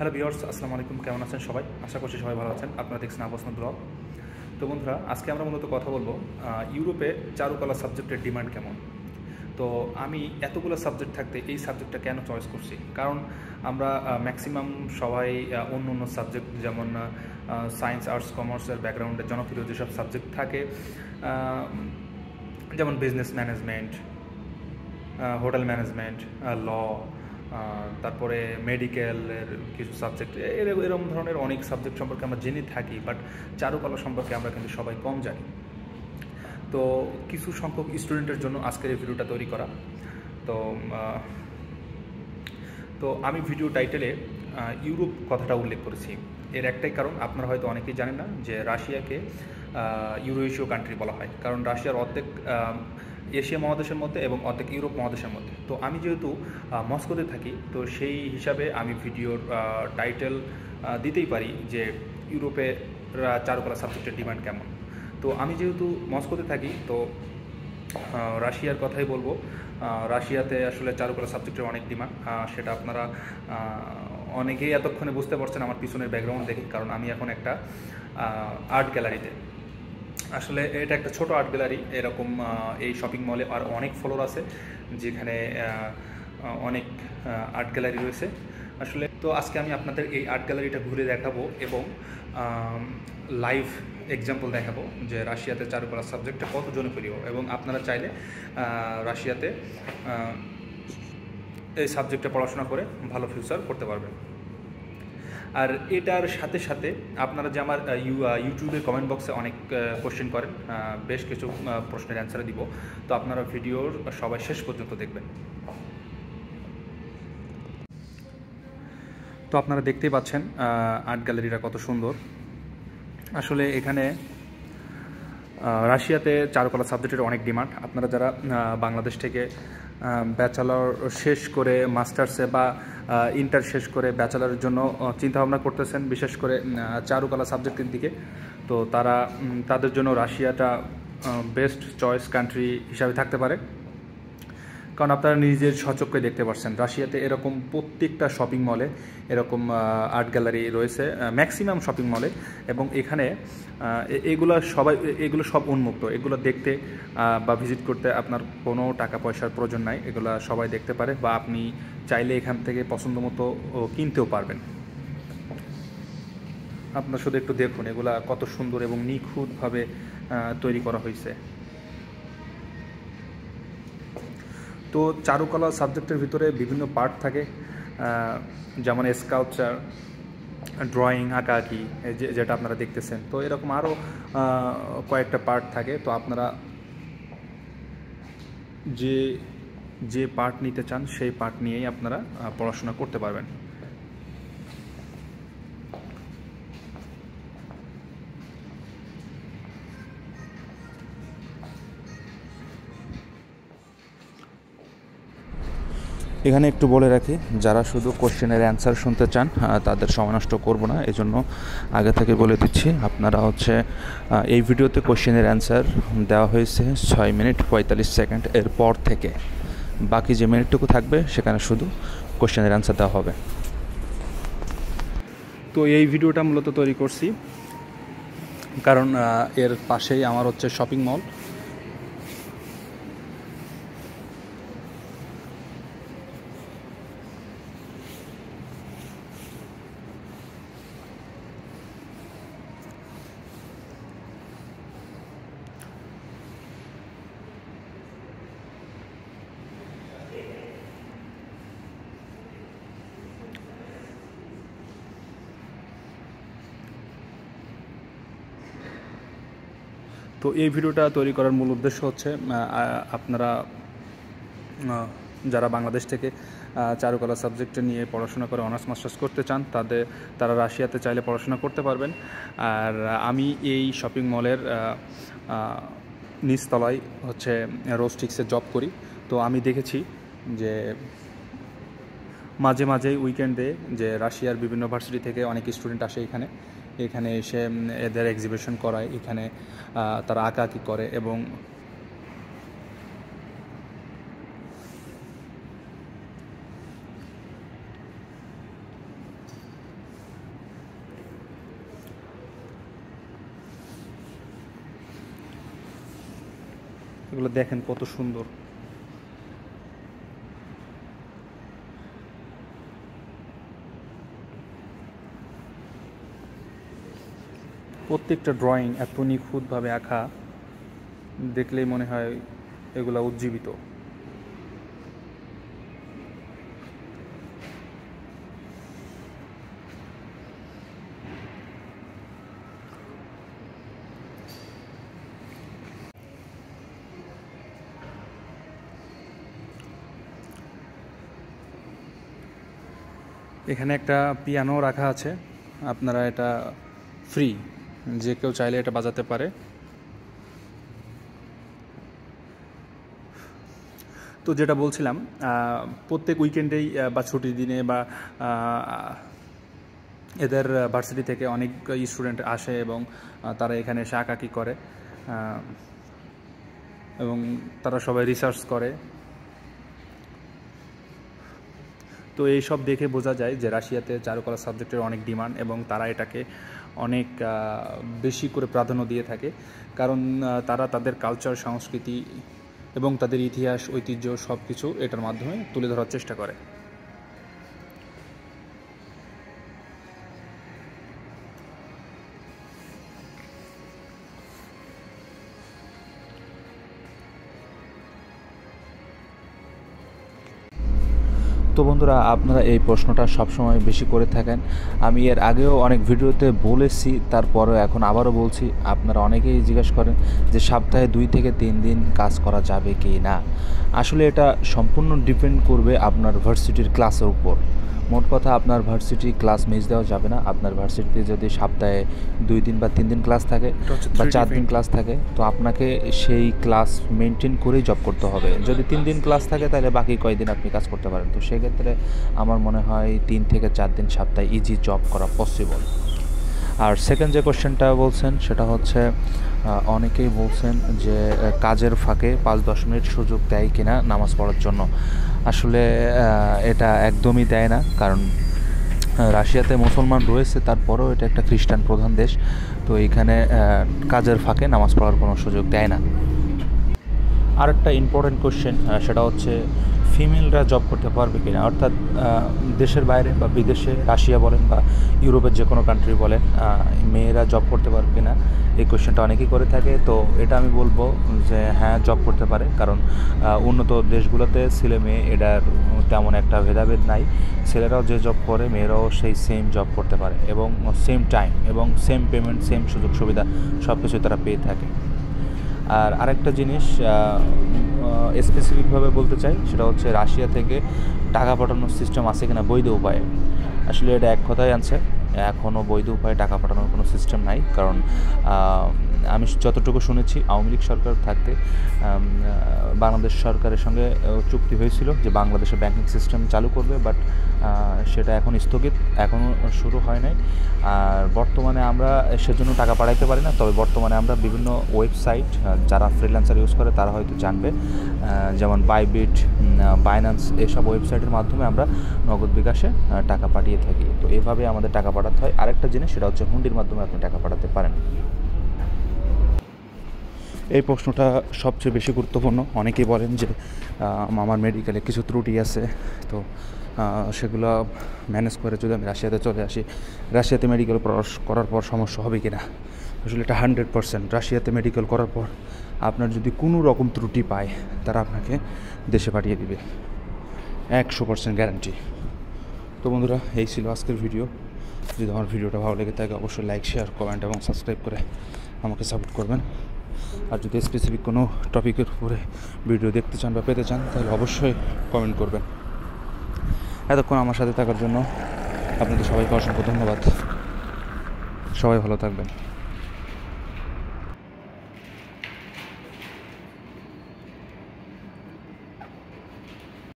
Hello viewers, আসসালামু আলাইকুম। কেমন আছেন সবাই? আশা করছি সবাই ভালো আছেন। আপনারা দেখছেন আবসমান ব্লগ। তো বন্ধুরা, আজকে আমরা মূলত কথা বলবো ইউরোপে চারুকলা সাবজেক্টের ডিমান্ড কেমন। তো আমি এতগুলো সাবজেক্ট থাকতে এই সাবজেক্টটা কেন চয়েস করছি, কারণ আমরা ম্যাক্সিমাম সবাই অন্য অন্য সাবজেক্ট যেমন সায়েন্স, আর্টস, কমার্সের ব্যাকগ্রাউন্ডে জনপ্রিয় যেসব সাবজেক্ট থাকে, যেমন বিজনেস ম্যানেজমেন্ট, হোটেল ম্যানেজমেন্ট, ল, তারপরে মেডিকেলের কিছু সাবজেক্ট, এরকম ধরনের অনেক সাবজেক্ট সম্পর্কে আমরা জেনে থাকি, বাট চারুকলা সম্পর্কে আমরা কিন্তু সবাই কম জানি। তো কিছু সংখ্যক স্টুডেন্টের জন্য আজকের এই ভিডিওটা তৈরি করা। তো তো আমি ভিডিও টাইটেলে ইউরোপ কথাটা উল্লেখ করেছি। এর একটাই কারণ, আপনারা হয়তো অনেকেই জানেন না যে রাশিয়াকে ইউরো এশীয় কান্ট্রি বলা হয়, কারণ রাশিয়ার অর্ধেক এশিয়া মহাদেশের মধ্যে এবং অর্ধেক ইউরোপ মহাদেশের মধ্যে। তো আমি যেহেতু মস্কোতে থাকি, তো সেই হিসাবে আমি ভিডিওর টাইটেল দিতেই পারি যে ইউরোপে চারুকলা সাবজেক্টের ডিমান্ড কেমন। তো আমি যেহেতু মস্কোতে থাকি, তো রাশিয়ার কথাই বলবো। রাশিয়াতে আসলে চারুকলা সাবজেক্টের অনেক ডিমান্ড, সেটা আপনারা অনেকেই এতক্ষণে বুঝতে পারছেন আমার পিছনের ব্যাকগ্রাউন্ড দেখে, কারণ আমি এখন একটা আর্ট গ্যালারিতে। আসলে এটা একটা ছোট আর্ট গ্যালারি, এরকম এই শপিং মলে আর অনেক ফ্লোর আছে যেখানে অনেক আর্ট গ্যালারি রয়েছে আসলে। তো আজকে আমি আপনাদের এই আর্ট গ্যালারিটা ঘুরে দেখাবো এবং লাইভ এক্সাম্পল দেখাবো যে রাশিয়াতে চারুকলা সাবজেক্টটা কত জনপ্রিয়, এবং আপনারা চাইলে রাশিয়াতে এই সাবজেক্টে পড়াশোনা করে ভালো ফিউচার করতে পারবেন। আর এটার সাথে সাথে আপনারা যে আমার ইউটিউবের কমেন্ট বক্সে অনেক কোশ্চেন করেন, বেশ কিছু প্রশ্নের অ্যান্সার দিব, তো আপনারা ভিডিওর সবাই শেষ পর্যন্ত দেখবেন। তো আপনারা দেখতেই পাচ্ছেন আর্ট গ্যালারিটা কত সুন্দর। আসলে এখানে রাশিয়াতে চারুকলা সাবজেক্টের অনেক ডিমান্ড। আপনারা যারা বাংলাদেশ থেকে ব্যাচেলর শেষ করে মাস্টার্সে বা ইন্টার শেষ করে ব্যাচেলরের জন্য চিন্তাভাবনা করতেছেন, বিশেষ করে চারুকলা সাবজেক্টের দিকে, তো তাদের জন্য রাশিয়াটা বেস্ট চয়েস কান্ট্রি হিসাবে থাকতে পারে। কারণ আপনারা নিজের স্বচক্ষে দেখতে পাচ্ছেন রাশিয়াতে এরকম প্রত্যেকটা শপিং মলে এরকম আর্ট গ্যালারি রয়েছে, ম্যাক্সিমাম শপিং মলে, এবং এখানে এগুলো সব উন্মুক্ত। এগুলো দেখতে বা ভিজিট করতে আপনার কোনো টাকা পয়সার প্রয়োজন নাই, এগুলো সবাই দেখতে পারে, বা আপনি চাইলে এখান থেকে পছন্দ মতো কিনতেও পারবেন। আপনার শুধু একটু দেখুন এগুলা কত সুন্দর এবং নিখুঁতভাবে তৈরি করা হয়েছে। তো চারুকলা সাবজেক্টের ভিতরে বিভিন্ন পার্ট থাকে, যেমন স্কাল্পচার, ড্রয়িং, আঁকাআঁকি, যেটা আপনারা দেখতেছেন। তো এরকম আরও কয়েকটা পার্ট থাকে। তো আপনারা যে পার্ট নিতে চান সেই পার্ট নিয়েই আপনারা পড়াশোনা করতে পারবেন। এখানে একটু বলে রাখি, যারা শুধু কোশ্চেনের অ্যান্সার শুনতে চান তাদের সময় নষ্ট করবো না, এজন্য আগে থেকে বলে দিচ্ছি। আপনারা এই ভিডিওতে কোশ্চেনের অ্যান্সার দেওয়া হয়েছে 6 মিনিট 45 সেকেন্ড, এর পর থেকে বাকি যে মিনিটটুকু থাকবে সেখানে শুধু কোশ্চেনের অ্যান্সার দেওয়া হবে। তো এই ভিডিওটা মূলত তৈরি করছি কারণ এর পাশেই আমার শপিং মল। তো এই ভিডিওটা তৈরি করার মূল উদ্দেশ্য হচ্ছে আপনারা যারা বাংলাদেশ থেকে চারুকলা সাবজেক্টে নিয়ে পড়াশোনা করে অনার্স মাস্টার্স করতে চান, তারা রাশিয়াতে চাইলে পড়াশোনা করতে পারবেন। আর আমি এই শপিং মলের নিচতলায় রোস্টিক্সে জব করি। তো আমি দেখেছি যে মাঝে মাঝেই উইকেন্ডে যে রাশিয়ার বিভিন্ন ভার্সিটি থেকে অনেক স্টুডেন্ট আসে এখানে এসে এদের এক্সিবিশন করায়, এখানে তারা আঁকাআঁকি করে, এবং এগুলো দেখেন কত সুন্দর। প্রত্যেকটা ড্রয়িং এত নিখুঁতভাবে আঁকা, দেখলেই মনে হয় এগুলা উজ্জীবিত। এখানে একটা পিয়ানো রাখা আছে, আপনারা এটা ফ্রি, যে কেউ চাইলে এটা বাজাতে পারে। তো যেটা বলছিলাম, প্রত্যেক উইকেন্ডেই বা ছুটির দিনে বা এদের ভার্সিটি থেকে অনেক স্টুডেন্ট আসে এবং তারা এখানে এসে আঁকাকি করে এবং তারা সবাই রিসার্চ করে। তো এই সব দেখে বোঝা যায় যে রাশিয়াতে চারুকলা সাবজেক্টের অনেক ডিমান্ড এবং তারা এটাকে অনেক বেশি করে প্রাধান্য দিয়ে থাকে, কারণ তারা তাদের কালচার, সংস্কৃতি এবং তাদের ইতিহাস, ঐতিহ্য সব কিছু এটার মাধ্যমে তুলে ধরার চেষ্টা করে। তো বন্ধুরা, আপনারা এই প্রশ্নটা সবসময় বেশি করে থাকেন। আমি এর আগেও অনেক ভিডিওতে বলেছি, তারপরেও এখন আবারও বলছি। আপনারা অনেকেই জিজ্ঞেস করেন যে সপ্তাহে 2 থেকে 3 দিন কাজ করা যাবে কি না। আসলে এটা সম্পূর্ণ ডিপেন্ড করবে আপনার ভার্সিটির ক্লাসের উপর। মোট কথা, আপনার ভার্সিটি ক্লাস মিস দেওয়া যাবে না। আপনার ভার্সিটিতে যদি সপ্তাহে 2 দিন বা 3 দিন ক্লাস থাকে বা 4 দিন ক্লাস থাকে, তো আপনাকে সেই ক্লাস মেনটেন করেই জব করতে হবে। যদি 3 দিন ক্লাস থাকে তাহলে বাকি কয়েকদিন আপনি কাজ করতে পারেন। তো সেক্ষেত্রে আমার মনে হয় 3 থেকে 4 দিন সপ্তাহে ইজি জব করা পসিবল। আর সেকেন্ড যে কোশ্চেনটা বলছেন সেটা হচ্ছে, অনেকেই বলছেন যে কাজের ফাঁকে 5-10 মিনিট সুযোগ দেয় কিনা নামাজ পড়ার জন্য। আসলে এটা একদমই দেয় না, কারণ রাশিয়াতে মুসলমান রয়েছে, তারপরেও এটা একটা খ্রিস্টান প্রধান দেশ। তো এইখানে কাজের ফাঁকে নামাজ পড়ার কোনো সুযোগ দেয় না। আরেকটা ইম্পর্টেন্ট কোশ্চেন, সেটা হচ্ছে ফিমেলরা জব করতে পারবে কিনা, অর্থাৎ দেশের বাইরে বা বিদেশে, রাশিয়া বলেন বা ইউরোপের যে কোনো কান্ট্রি বলেন, মেয়েরা জব করতে পারবে কিনা, এই কোশ্চেনটা অনেকেই করে থাকে। তো এটা আমি বলবো যে হ্যাঁ, জব করতে পারে, কারণ উন্নত দেশগুলোতে ছেলে মেয়ে এটার তেমন একটা ভেদাভেদ নাই। ছেলেরাও যে জব করে, মেয়েরাও সেই সেম জব করতে পারে এবং সেম টাইম এবং সেম পেমেন্ট, সেম সুযোগ সুবিধা সব কিছুই তারা পেয়ে থাকে। আর আরেকটা জিনিস স্পেসিফিকভাবে বলতে চাই, সেটা হচ্ছে রাশিয়া থেকে টাকা পাঠানোর সিস্টেম আছে কিনা বৈধ উপায়ে। আসলে এটা এক কথায় আনছে, এখনও বৈধ উপায়ে টাকা পাঠানোর কোনো সিস্টেম নাই। কারণ আমি যতটুকু শুনেছি, আওয়ামী লীগ সরকার থাকতে বাংলাদেশ সরকারের সঙ্গে চুক্তি হয়েছিল যে বাংলাদেশে ব্যাংকিং সিস্টেম চালু করবে, বাট সেটা এখন স্থগিত, এখনও শুরু হয় নাই। আর বর্তমানে আমরা সেজন্য টাকা পাঠাইতে পারি না। তবে বর্তমানে আমরা বিভিন্ন ওয়েবসাইট, যারা ফ্রিল্যান্সার ইউজ করে তারা হয়তো জানবে, যেমন বাইবিট, বাইন্যান্স, এসব ওয়েবসাইটের মাধ্যমে আমরা নগদ বিকাশে টাকা পাঠিয়ে থাকি। তো এভাবে আমাদের টাকা পাঠাতে হয়। আরেকটা জিনিস, সেটা হচ্ছে হুন্ডির মাধ্যমে আপনি টাকা পাঠাতে পারেন। এই প্রশ্নটা সবচেয়ে বেশি গুরুত্বপূর্ণ। অনেকেই বলেন যে আমার মেডিকেলে কিছু ত্রুটি আছে, তো সেগুলো ম্যানেজ করে যদি আমি রাশিয়াতে চলে আসি, রাশিয়াতে মেডিকেল করার পর সমস্যা হবে কি না। আসলে এটা 100%। রাশিয়াতে মেডিকেল করার পর আপনার যদি কোনো রকম ত্রুটি পায়, তারা আপনাকে দেশে পাঠিয়ে দিবে, 100% গ্যারান্টি। তো বন্ধুরা, এই ছিল আজকের ভিডিও। যদি আমার ভিডিওটা ভালো লেগে থাকে, অবশ্যই লাইক, শেয়ার, কমেন্ট এবং সাবস্ক্রাইব করে আমাকে সাপোর্ট করবেন। আর যদি স্পেসিফিক কোনো টপিকের উপরে ভিডিও দেখতে চান বা পেতে চান, তাহলে অবশ্যই কমেন্ট করবেন। এতক্ষণ আমার সাথে থাকার জন্য আপনাদের সবাইকে অসংখ্য ধন্যবাদ। সবাই ভালো থাকবেন।